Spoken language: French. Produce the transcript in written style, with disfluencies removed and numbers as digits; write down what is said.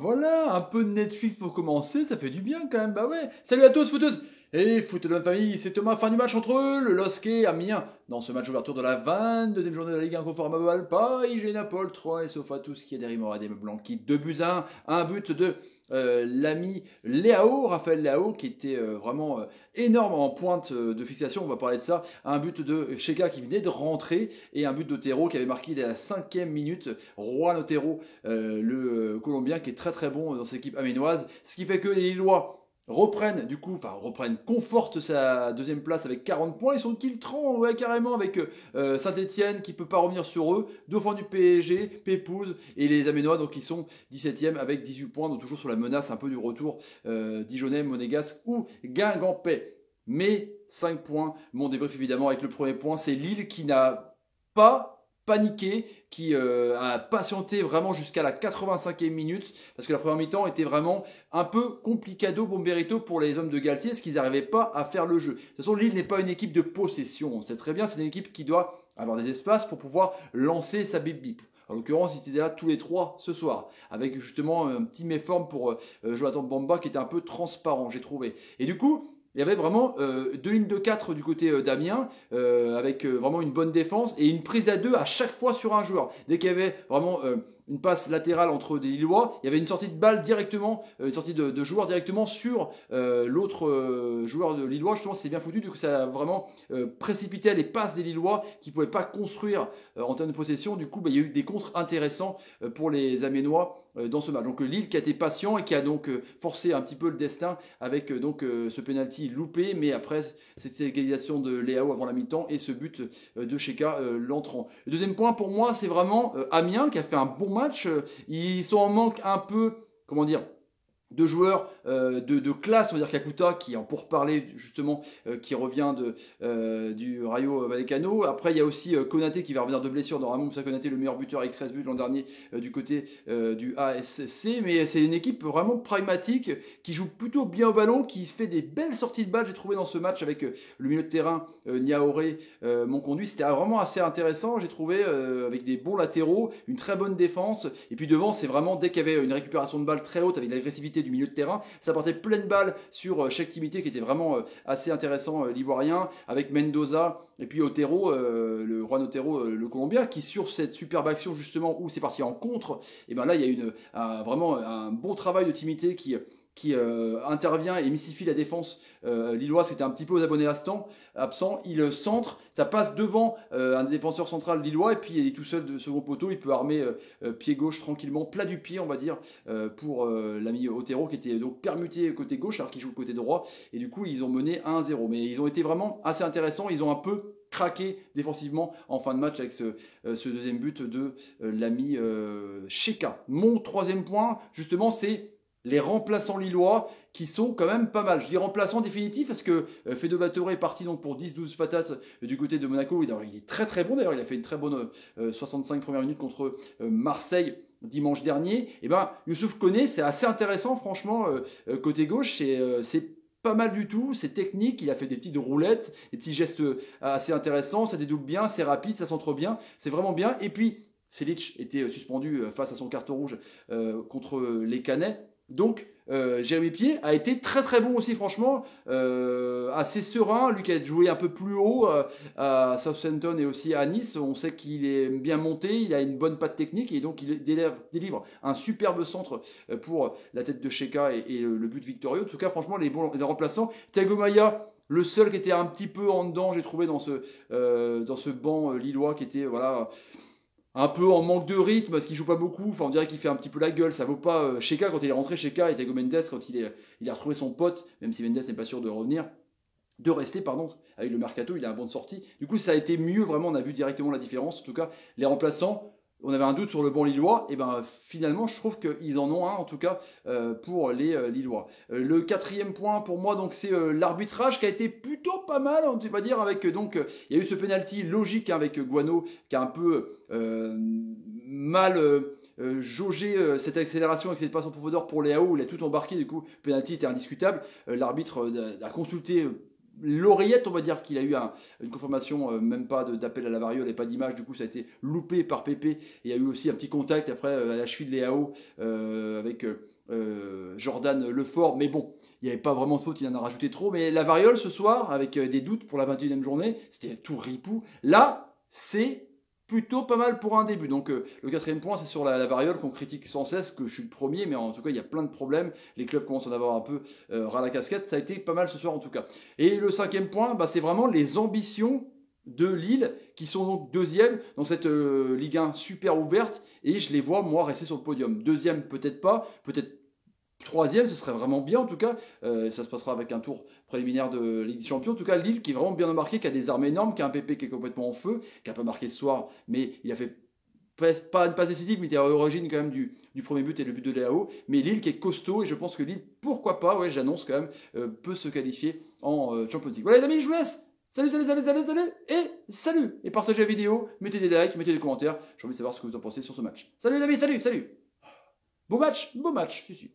Voilà, un peu de Netflix pour commencer, ça fait du bien quand même, bah ouais. Salut à tous, footeuses et foot de la famille, c'est Thomas, fin du match entre le LOSC et Amiens. Dans ce match ouverture de la 22e journée de la Ligue inconformable, Paris, Naples 3 et sauf à tout ce qui est des Rimora des Blanqui, 2 buts à 1 but de l'ami Léao, Raphaël Léao, qui était vraiment énorme en pointe de fixation, on va parler de ça. Un but de Cheka qui venait de rentrer et un but d'Otero qui avait marqué dès la 5e minute. Juan Otero, le Colombien, qui est très très bon dans cette équipe aménoise. Ce qui fait que les Lillois confortent sa deuxième place avec 40 points. Ils sont kill-tran, ouais, carrément, avec Saint-Etienne qui peut pas revenir sur eux, Dauphin du PSG, Pépouze et les Aménois, donc ils sont 17e avec 18 points, donc toujours sur la menace un peu du retour Dijonais, Monégasque ou Guingampais. Mais 5 points, mon débrief évidemment avec le premier point, c'est Lille qui n'a pas paniqué, qui a patienté vraiment jusqu'à la 85e minute, parce que la première mi-temps était vraiment un peu complicado bomberito pour les hommes de Galtier, parce qu'ils n'arrivaient pas à faire le jeu. De toute façon, Lille n'est pas une équipe de possession, on sait très bien, c'est une équipe qui doit avoir des espaces pour pouvoir lancer sa bip-bip. En l'occurrence, ils étaient là tous les trois ce soir, avec justement un petit méforme pour Jonathan Bamba qui était un peu transparent, j'ai trouvé. Et du coup, il y avait vraiment deux lignes de 4 du côté d'Amiens, avec vraiment une bonne défense et une prise à deux à chaque fois sur un joueur. Dès qu'il y avait vraiment une passe latérale entre des Lillois, il y avait une sortie de balle directement, une sortie de joueur directement sur l'autre joueur de Lillois. Justement, c'est bien foutu, du coup ça a vraiment précipité les passes des Lillois qui ne pouvaient pas construire en termes de possession. Du coup, il y a eu des contres intéressants pour les Aménois dans ce match. Donc Lille qui a été patient et qui a donc forcé un petit peu le destin avec ce penalty loupé, mais après cette égalisation de Léao avant la mi-temps et ce but de Cheka l'entrant. Le deuxième point pour moi, c'est vraiment Amiens qui a fait un bon match. Ils sont en manque un peu, comment dire, de joueurs de classe, on va dire Kakuta qui en pourparler justement qui revient du Rayo Vallecano. Après il y a aussi Konaté qui va revenir de blessure. Normalement Moussa Konaté le meilleur buteur avec 13 buts l'an dernier du côté du ASC, mais c'est une équipe vraiment pragmatique qui joue plutôt bien au ballon, qui fait des belles sorties de balle, j'ai trouvé dans ce match avec le milieu de terrain Niaoré Monconduit. C'était vraiment assez intéressant, j'ai trouvé, avec des bons latéraux, une très bonne défense, et puis devant c'est vraiment dès qu'il y avait une récupération de balle très haute avec de l'agressivité du milieu de terrain, ça portait pleine balle sur Cheikh Timité qui était vraiment assez intéressant, l'ivoirien, avec Mendoza et puis Otero, le Juan Otero, le Colombien, qui sur cette superbe action justement où c'est parti en contre, et ben là il y a vraiment un bon travail de Timité qui intervient et mystifie la défense lilloise qui était un petit peu aux abonnés absent. Il centre, ça passe devant un défenseur central lillois et puis il est tout seul de second poteau. Il peut armer pied gauche tranquillement, plat du pied on va dire, pour l'ami Otero qui était donc permuté côté gauche alors qu'il joue le côté droit. Et du coup ils ont mené 1-0. Mais ils ont été vraiment assez intéressants. Ils ont un peu craqué défensivement en fin de match avec ce deuxième but de l'ami Cheka. Mon troisième point justement c'est les remplaçants lillois qui sont quand même pas mal. Je dis remplaçants définitifs parce que Fedor Batoré est parti donc pour 10-12 patates du côté de Monaco. Il est très très bon d'ailleurs, il a fait une très bonne 65 premières minutes contre Marseille dimanche dernier. Et ben Youssouf Koné, c'est assez intéressant franchement côté gauche, c'est pas mal du tout, c'est technique, il a fait des petites roulettes, des petits gestes assez intéressants, ça dédouble bien, c'est rapide, ça centre bien, c'est vraiment bien. Et puis Selic était suspendu face à son carton rouge contre les Canets. Donc, Jérémy Pied a été très très bon aussi, franchement, assez serein. Lui qui a joué un peu plus haut à Southampton et aussi à Nice, on sait qu'il est bien monté, il a une bonne patte technique et donc il délivre un superbe centre pour la tête de Cheka et le but victorieux. En tout cas, franchement, les remplaçants. Thiago Maia, le seul qui était un petit peu en dedans, j'ai trouvé dans ce banc lillois qui était voilà un peu en manque de rythme parce qu'il joue pas beaucoup. Enfin, on dirait qu'il fait un petit peu la gueule. Ça vaut pas Cheka quand il est rentré, Cheka et Thiago Mendes quand il a retrouvé son pote, même si Mendes n'est pas sûr de rester, pardon, avec le mercato, il a un bon de sortie. Du coup, ça a été mieux, vraiment, on a vu directement la différence. En tout cas, les remplaçants, on avait un doute sur le banc lillois, et ben finalement, je trouve qu'ils en ont un, en tout cas, pour les Lillois. Le quatrième point, pour moi, donc, c'est l'arbitrage qui a été plutôt pas mal, on va dire, avec, donc, il y a eu ce penalty logique hein, avec Guano, qui a un peu mal... jauger cette accélération avec cette passe en profondeur pour Léao, il a tout embarqué, du coup, le penalty était indiscutable. L'arbitre a consulté l'oreillette, on va dire qu'il a eu une confirmation, même pas d'appel à la variole et pas d'image, du coup ça a été loupé par Pépé, et il y a eu aussi un petit contact après à la cheville de Léao avec Jordan Lefort, mais bon, il n'y avait pas vraiment de faute, il en a rajouté trop, mais la variole ce soir, avec des doutes pour la 21e journée, c'était tout ripou, là c'est plutôt pas mal pour un début. Donc le 4e point, c'est sur la variole qu'on critique sans cesse, que je suis le premier, mais en tout cas il y a plein de problèmes. Les clubs commencent à en avoir un peu ras la casquette. Ça a été pas mal ce soir en tout cas. Et le 5e point, bah, c'est vraiment les ambitions de Lille, qui sont donc 2e dans cette Ligue 1 super ouverte. Et je les vois, moi, rester sur le podium. 2e, peut-être pas, peut-être 3e, ce serait vraiment bien en tout cas. Ça se passera avec un tour préliminaire de Ligue des Champions. En tout cas, Lille qui est vraiment bien embarqué, qui a des armes énormes, qui a un PP qui est complètement en feu, qui n'a pas marqué ce soir, mais il a fait pas une passe décisive, mais il était à l'origine quand même du premier but et le but de Léao. Mais Lille qui est costaud, et je pense que Lille, pourquoi pas, ouais, j'annonce quand même, peut se qualifier en Champions League. Voilà les amis, je vous laisse. Salut, salut, salut, salut, salut, et salut. Et partagez la vidéo, mettez des likes, mettez des commentaires. J'ai envie de savoir ce que vous en pensez sur ce match. Salut les amis, salut, salut. Beau match, si, si.